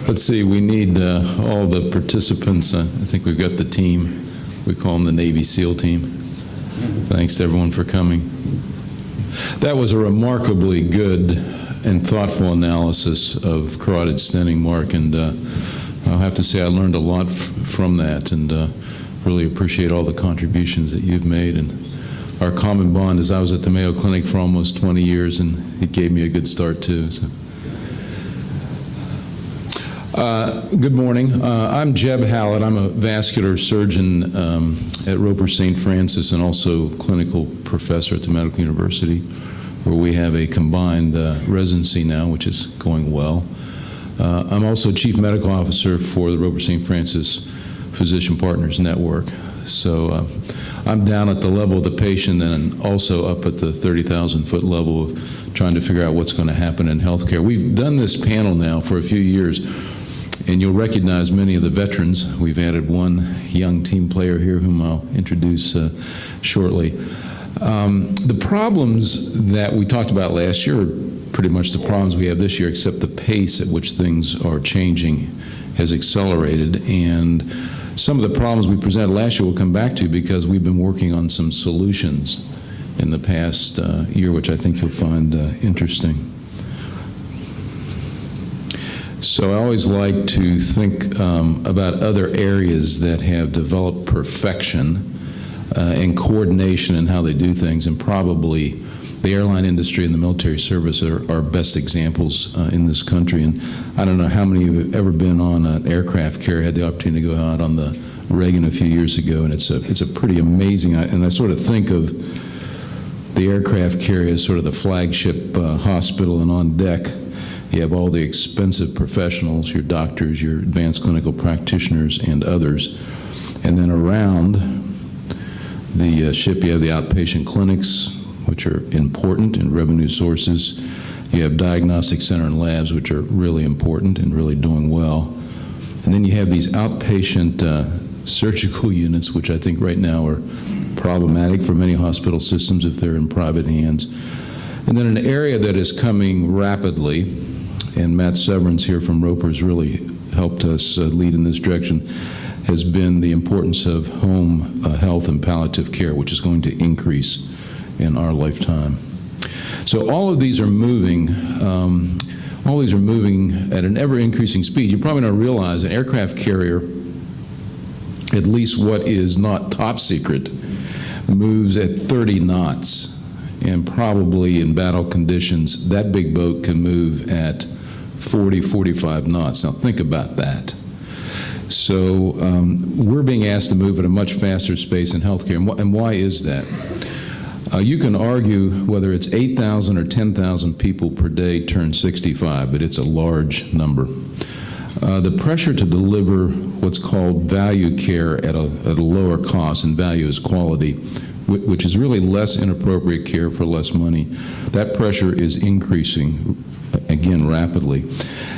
Let's see, we need all the participants. I think we've got the team. We call them the Navy SEAL team. Thanks to everyone for coming. That was a remarkably good and thoughtful analysis of carotid stenting, Mark, and I'll have to say I learned a lot from that, and really appreciate all the contributions that you've made. And our common bond is I was at the Mayo Clinic for almost 20 years, and it gave me a good start too. So. Good morning. I'm Jeb Hallett. I'm a vascular surgeon at Roper St. Francis and also clinical professor at the Medical University, where we have a combined residency now, which is going well. I'm also Chief Medical Officer for the Roper St. Francis Physician Partners Network. So I'm down at the level of the patient and also up at the 30,000-foot level of trying to figure out what's going to happen in healthcare. We've done this panel now for a few years, and you'll recognize many of the veterans. We've added one young team player here whom I'll introduce shortly. The problems that we talked about last year are pretty much the problems we have this year, except the pace at which things are changing has accelerated. And some of the problems we presented last year we'll come back to because we've been working on some solutions in the past year, which I think you'll find interesting. So I always like to think about other areas that have developed perfection and coordination in how they do things, and probably the airline industry and the military service are best examples in this country. And I don't know how many of you have ever been on an aircraft carrier. I had the opportunity to go out on the Reagan a few years ago, and it's a pretty amazing, and I sort of think of the aircraft carrier as sort of the flagship hospital, and on deck you have all the expensive professionals, your doctors, your advanced clinical practitioners, and others. And then around the ship, you have the outpatient clinics, which are important and revenue sources. You have diagnostic center and labs, which are really important and really doing well. And then you have these outpatient surgical units, which I think right now are problematic for many hospital systems if they're in private hands. And then an area that is coming rapidly, and Matt Severance here from Roper has really helped us lead in this direction, has been the importance of home health and palliative care, which is going to increase in our lifetime. So all of these are moving. All these are moving at an ever-increasing speed. You probably don't realize an aircraft carrier, at least what is not top secret, moves at 30 knots. And probably in battle conditions, that big boat can move at 40, 45 knots. Now think about that. So we're being asked to move at a much faster pace in healthcare. And why is that? You can argue whether it's 8,000 or 10,000 people per day turn 65, but it's a large number. The pressure to deliver what's called value care at a lower cost, and value is quality, which is really less inappropriate care for less money, that pressure is increasing, again, rapidly.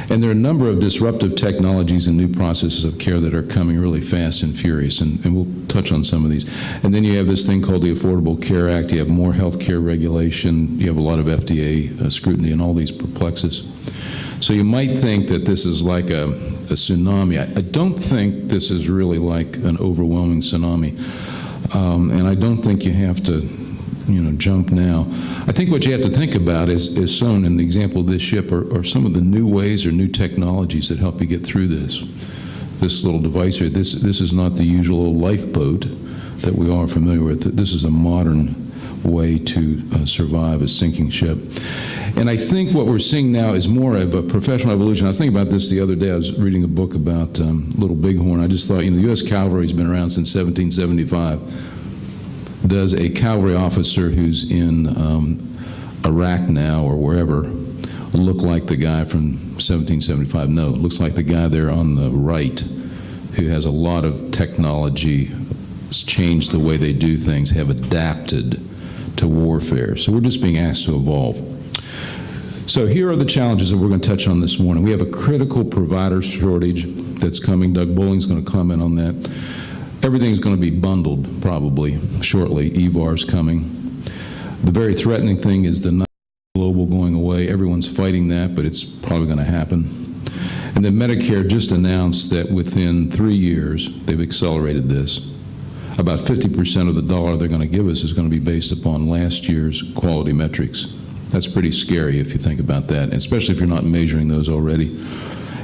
And there are a number of disruptive technologies and new processes of care that are coming really fast and furious, and we'll touch on some of these. And then you have this thing called the Affordable Care Act. You have more health care regulation. You have a lot of FDA scrutiny and all these perplexes. So you might think that this is like a tsunami. I don't think this is really like an overwhelming tsunami. And I don't think you have to, jump now. I think what you have to think about is shown in the example of this ship are some of the new ways or new technologies that help you get through this little device here. This is not the usual lifeboat that we are familiar with. This is a modern way to survive a sinking ship. And I think what we're seeing now is more of a professional evolution. I was thinking about this the other day. I was reading a book about Little Bighorn. I just thought, the U.S. Cavalry's been around since 1775. Does a cavalry officer who's in Iraq now or wherever look like the guy from 1775? No, it looks like the guy there on the right who has a lot of technology, has changed the way they do things, have adapted to warfare. So we're just being asked to evolve. So here are the challenges that we're going to touch on this morning. We have a critical provider shortage that's coming. Doug Bulling's going to comment on that. Everything's going to be bundled probably shortly. EVAR's coming. The very threatening thing is the global going away. Everyone's fighting that, but it's probably going to happen. And then Medicare just announced that within 3 years, they've accelerated this. About 50% of the dollar they're going to give us is going to be based upon last year's quality metrics. That's pretty scary if you think about that, especially if you're not measuring those already.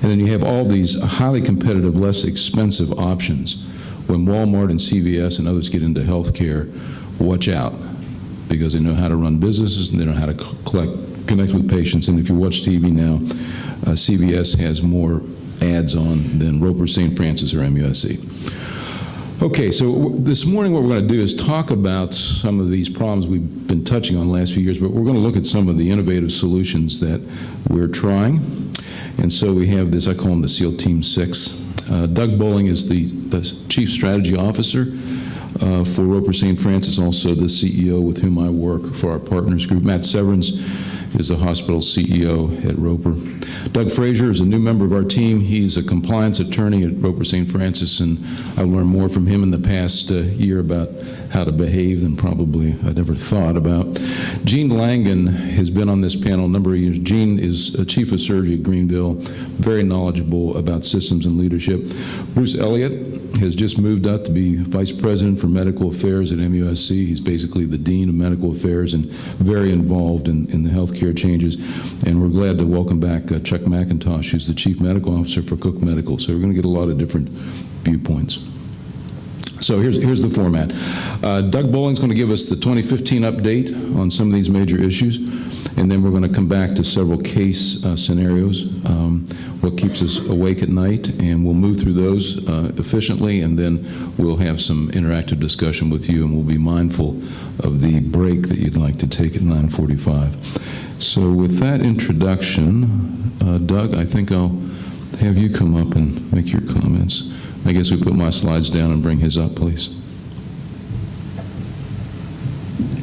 And then you have all these highly competitive, less expensive options. When Walmart and CVS and others get into healthcare, watch out, because they know how to run businesses and they know how to connect with patients. And if you watch TV now, CVS has more ads on than Roper St. Francis or MUSC. Okay, so this morning what we're going to do is talk about some of these problems we've been touching on the last few years, but we're going to look at some of the innovative solutions that we're trying. And so we have this, I call him the SEAL Team 6. Doug Bowling is the Chief Strategy Officer for Roper St. Francis, also the CEO with whom I work for our partners group. Matt Severance is the hospital CEO at Roper. Doug Fraser is a new member of our team. He's a compliance attorney at Roper St. Francis, and I've learned more from him in the past year about how to behave than probably I'd ever thought about. Gene Langan has been on this panel a number of years. Gene is a chief of surgery at Greenville, very knowledgeable about systems and leadership. Bruce Elliott has just moved up to be vice president for medical affairs at MUSC. He's basically the dean of medical affairs and very involved in the healthcare changes. And we're glad to welcome back Chuck McIntosh, who's the chief medical officer for Cook Medical. So we're going to get a lot of different viewpoints. So here's the format. Doug Bowling's going to give us the 2015 update on some of these major issues, and then we're going to come back to several case scenarios, what keeps us awake at night, and we'll move through those efficiently, and then we'll have some interactive discussion with you, and we'll be mindful of the break that you'd like to take at 9:45. So with that introduction, Doug, I think I'll have you come up and make your comments. I guess we put my slides down and bring his up, please.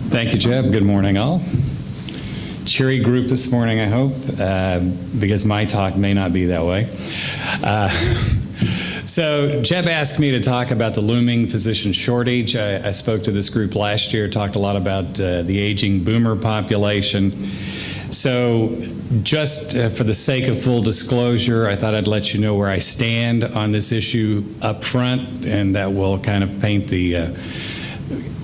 Thank you, Jeb. Good morning, all. Cheery group this morning, I hope, because my talk may not be that way. So Jeb asked me to talk about the looming physician shortage. I spoke to this group last year, talked a lot about the aging boomer population. So just for the sake of full disclosure, I thought I'd let you know where I stand on this issue up front, and that will kind of paint the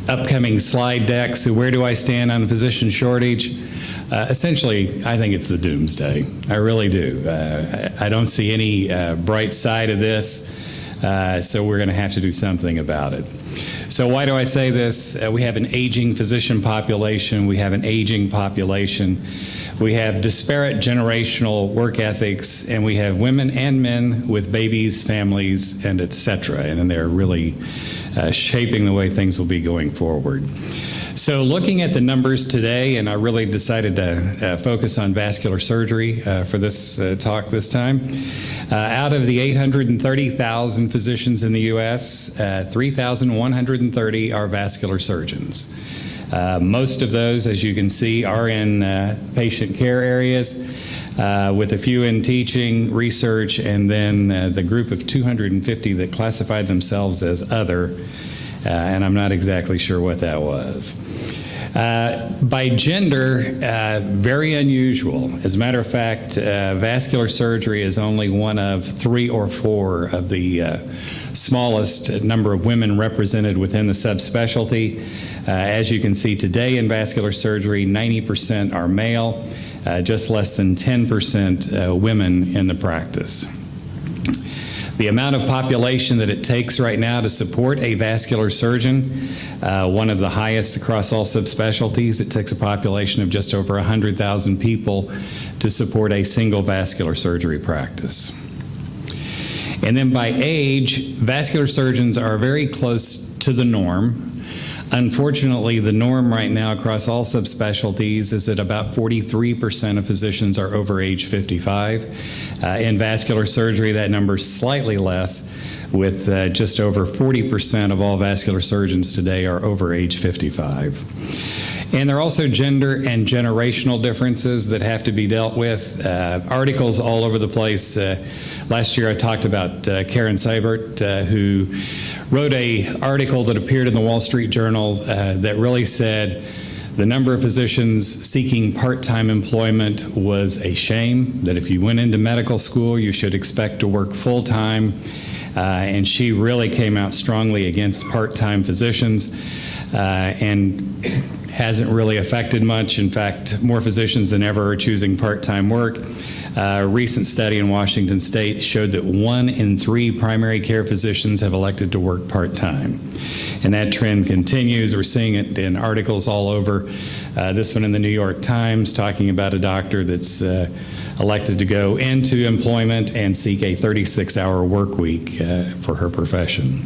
upcoming slide deck. So where do I stand on physician shortage? Essentially, I think it's the doomsday. I really do. I don't see any bright side of this, so we're going to have to do something about it. So why do I say this? We have an aging physician population. We have an aging population. We have disparate generational work ethics, and we have women and men with babies, families, and et cetera. And they're really shaping the way things will be going forward. So looking at the numbers today, and I really decided to focus on vascular surgery for this talk this time. Out of the 830,000 physicians in the U.S., 3,130 are vascular surgeons. Most of those, as you can see, are in patient care areas, with a few in teaching, research, and then the group of 250 that classified themselves as other, and I'm not exactly sure what that was. By gender, very unusual. As a matter of fact, vascular surgery is only one of 3 or 4 of the smallest number of women represented within the subspecialty. As you can see today in vascular surgery, 90% are male, just less than 10% women in the practice. The amount of population that it takes right now to support a vascular surgeon, one of the highest across all subspecialties. It takes a population of just over 100,000 people to support a single vascular surgery practice. And then by age, vascular surgeons are very close to the norm. Unfortunately, the norm right now across all subspecialties is that about 43% of physicians are over age 55. In vascular surgery, that number is slightly less, with just over 40% of all vascular surgeons today are over age 55. And there are also gender and generational differences that have to be dealt with. Articles all over the place. Last year I talked about Karen Seibert, who wrote an article that appeared in the Wall Street Journal that really said The number of physicians seeking part-time employment was a shame, that if you went into medical school, you should expect to work full-time, and she really came out strongly against part-time physicians, and hasn't really affected much. In fact, more physicians than ever are choosing part-time work. A recent study in Washington State showed that 1 in 3 primary care physicians have elected to work part-time. And that trend continues. We're seeing it in articles all over. This one in the New York Times talking about a doctor that's elected to go into employment and seek a 36-hour work week for her profession.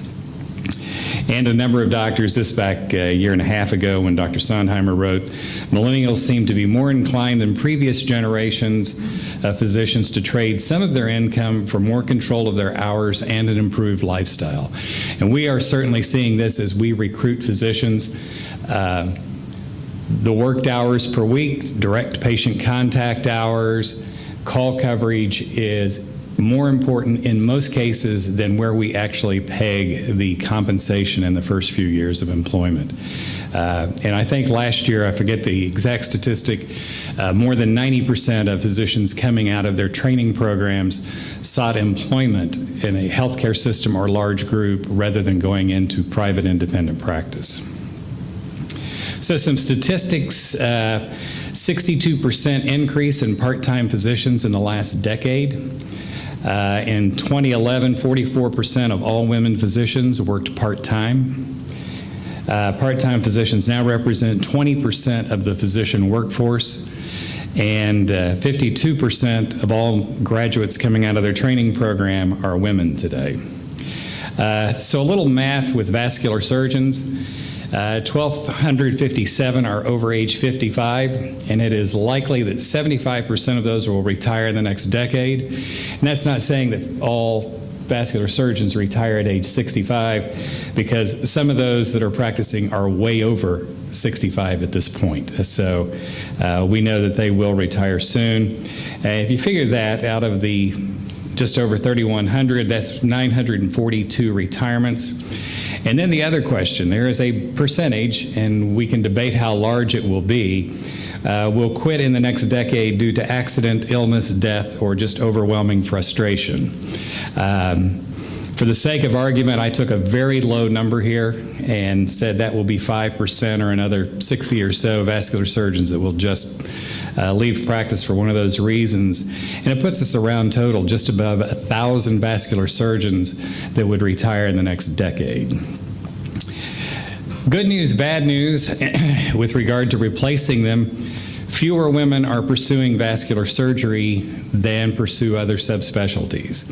And a number of doctors, this back a year and a half ago when Dr. Sondheimer wrote, millennials seem to be more inclined than previous generations of physicians to trade some of their income for more control of their hours and an improved lifestyle. And we are certainly seeing this as we recruit physicians. The worked hours per week, direct patient contact hours, call coverage is more important in most cases than where we actually peg the compensation in the first few years of employment. And I think last year, I forget the exact statistic, more than 90% of physicians coming out of their training programs sought employment in a healthcare system or large group rather than going into private independent practice. So some statistics, 62% increase in part-time physicians in the last decade. In 2011, 44% of all women physicians worked part-time. Part-time physicians now represent 20% of the physician workforce, and 52% of all graduates coming out of their training program are women today. So a little math with vascular surgeons. 1,257 are over age 55, and it is likely that 75% of those will retire in the next decade. And that's not saying that all vascular surgeons retire at age 65, because some of those that are practicing are way over 65 at this point. So we know that they will retire soon. If you figure that out of the just over 3,100, that's 942 retirements. And then the other question, there is a percentage, and we can debate how large it will be, will quit in the next decade due to accident, illness, death, or just overwhelming frustration. For the sake of argument, I took a very low number here and said that will be 5% or another 60 or so vascular surgeons that will just leave practice for one of those reasons. And it puts us around total just above 1,000 vascular surgeons that would retire in the next decade. Good news, bad news, with regard to replacing them, fewer women are pursuing vascular surgery than pursue other subspecialties.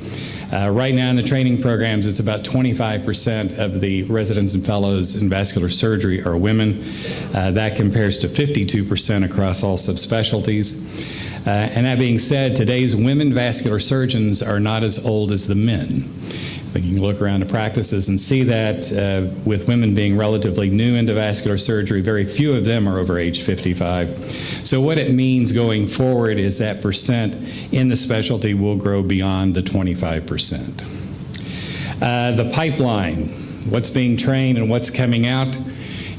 Right now in the training programs, it's about 25% of the residents and fellows in vascular surgery are women. That compares to 52% across all subspecialties. And that being said, today's women vascular surgeons are not as old as the men. You can look around the practices and see that with women being relatively new into vascular surgery, very few of them are over age 55. So what it means going forward is that percent in the specialty will grow beyond the 25%. The pipeline, what's being trained and what's coming out,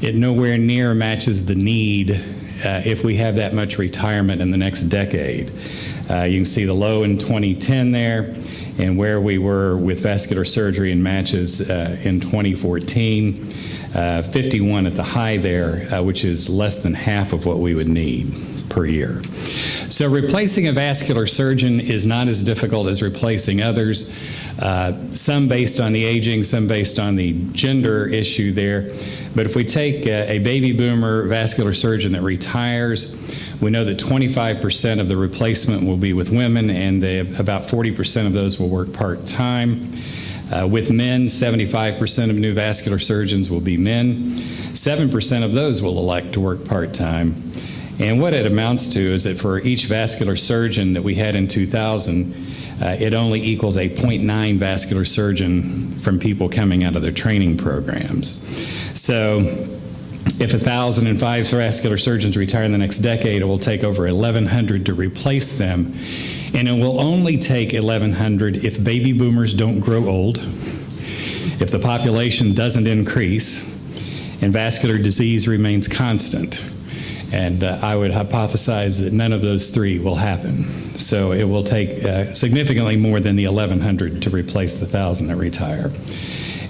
it nowhere near matches the need if we have that much retirement in the next decade. You can see the low in 2010 there, and where we were with vascular surgery and matches in 2014, 51 at the high there, which is less than half of what we would need per year. So replacing a vascular surgeon is not as difficult as replacing others, some based on the aging, some based on the gender issue there. But if we take a baby boomer vascular surgeon that retires, we know that 25% of the replacement will be with women, and about 40% of those will work part-time. With men, 75% of new vascular surgeons will be men. 7% of those will elect to work part-time. And what it amounts to is that for each vascular surgeon that we had in 2000, it only equals a 0.9 vascular surgeon from people coming out of their training programs. So if 1,005 vascular surgeons retire in the next decade, it will take over 1,100 to replace them. And it will only take 1,100 if baby boomers don't grow old, if the population doesn't increase, and vascular disease remains constant. And I would hypothesize that none of those three will happen. So it will take significantly more than the 1,100 to replace the 1,000 that retire.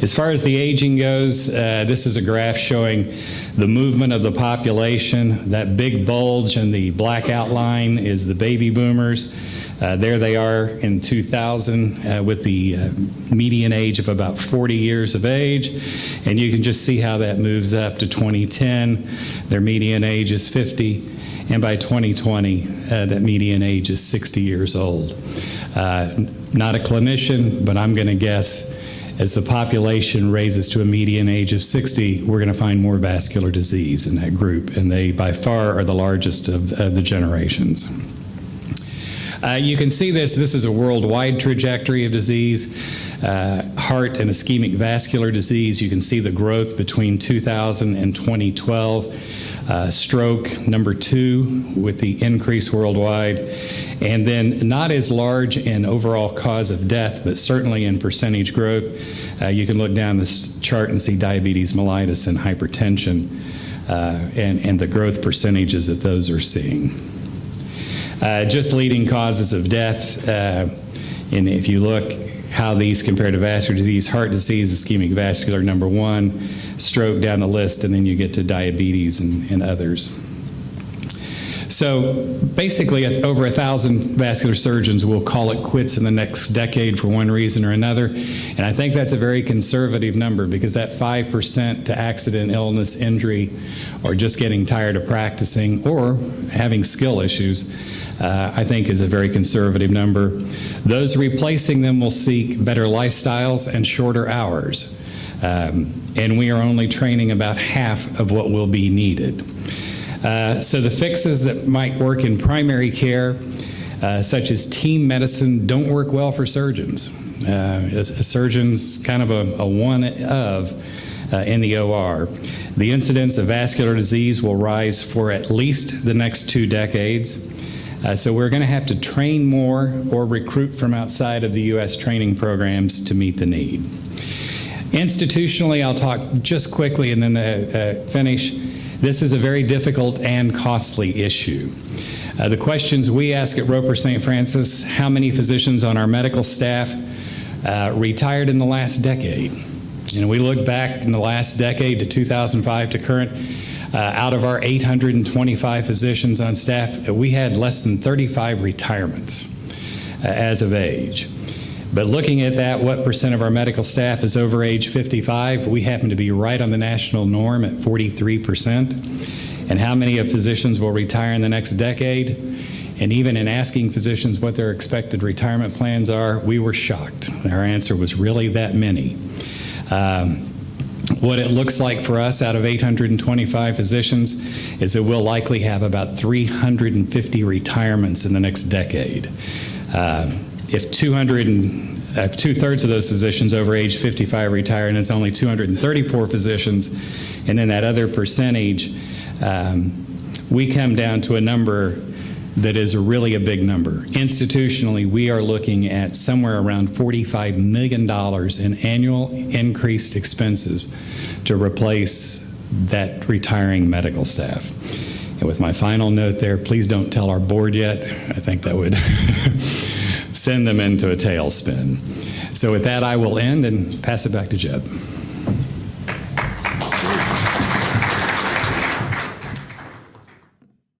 As far as the aging goes, this is a graph showing the movement of the population. That big bulge and the black outline is the baby boomers. There they are in 2000 with the median age of about 40 years of age. And you can just see how that moves up to 2010. Their median age is 50. And by 2020, that median age is 60 years old. Not a clinician, but I'm going to guess as the population raises to a median age of 60, we're going to find more vascular disease in that group. And they, by far, are the largest of the generations. You can see this. This is a worldwide trajectory of disease. Heart and ischemic vascular disease, you can see the growth between 2000 and 2012. Stroke, number 2, with the increase worldwide. And then not as large in overall cause of death, but certainly in percentage growth. You can look down this chart and see diabetes mellitus and hypertension and the growth percentages that those are seeing. Just leading causes of death, and if you look how these compare to vascular disease, heart disease, ischemic vascular, number 1, stroke down the list, and then you get to diabetes and others. So basically, over 1,000 vascular surgeons will call it quits in the next decade for one reason or another. And I think that's a very conservative number, because that 5% to accident, illness, injury, or just getting tired of practicing or having skill issues, I think is a very conservative number. Those replacing them will seek better lifestyles and shorter hours. And we are only training about half of what will be needed. So the fixes that might work in primary care, such as team medicine, don't work well for surgeons. A surgeon's kind of a one of in the OR. The incidence of vascular disease will rise for at least the next 2 decades. So we're going to have to train more or recruit from outside of the U.S. training programs to meet the need. Institutionally, I'll talk just quickly and then finish. This is a very difficult and costly issue. The questions we ask at Roper St. Francis: how many physicians on our medical staff retired in the last decade? We look back in the last decade to 2005 to current. Out of our 825 physicians on staff, we had less than 35 retirements as of age. But looking at that, what percent of our medical staff is over age 55? We happen to be right on the national norm at 43%. And how many of physicians will retire in the next decade? And even in asking physicians what their expected retirement plans are, we were shocked. Our answer was really that many. What it looks like for us out of 825 physicians is that we'll likely have about 350 retirements in the next decade. If 2/3 of those physicians over age 55 retire, and it's only 234 physicians, and then that other percentage, we come down to a number that is really a big number. Institutionally, we are looking at somewhere around $45 million in annual increased expenses to replace that retiring medical staff. And with my final note there, please don't tell our board yet. I think that would send them into a tailspin. So with that, I will end and pass it back to Jeb.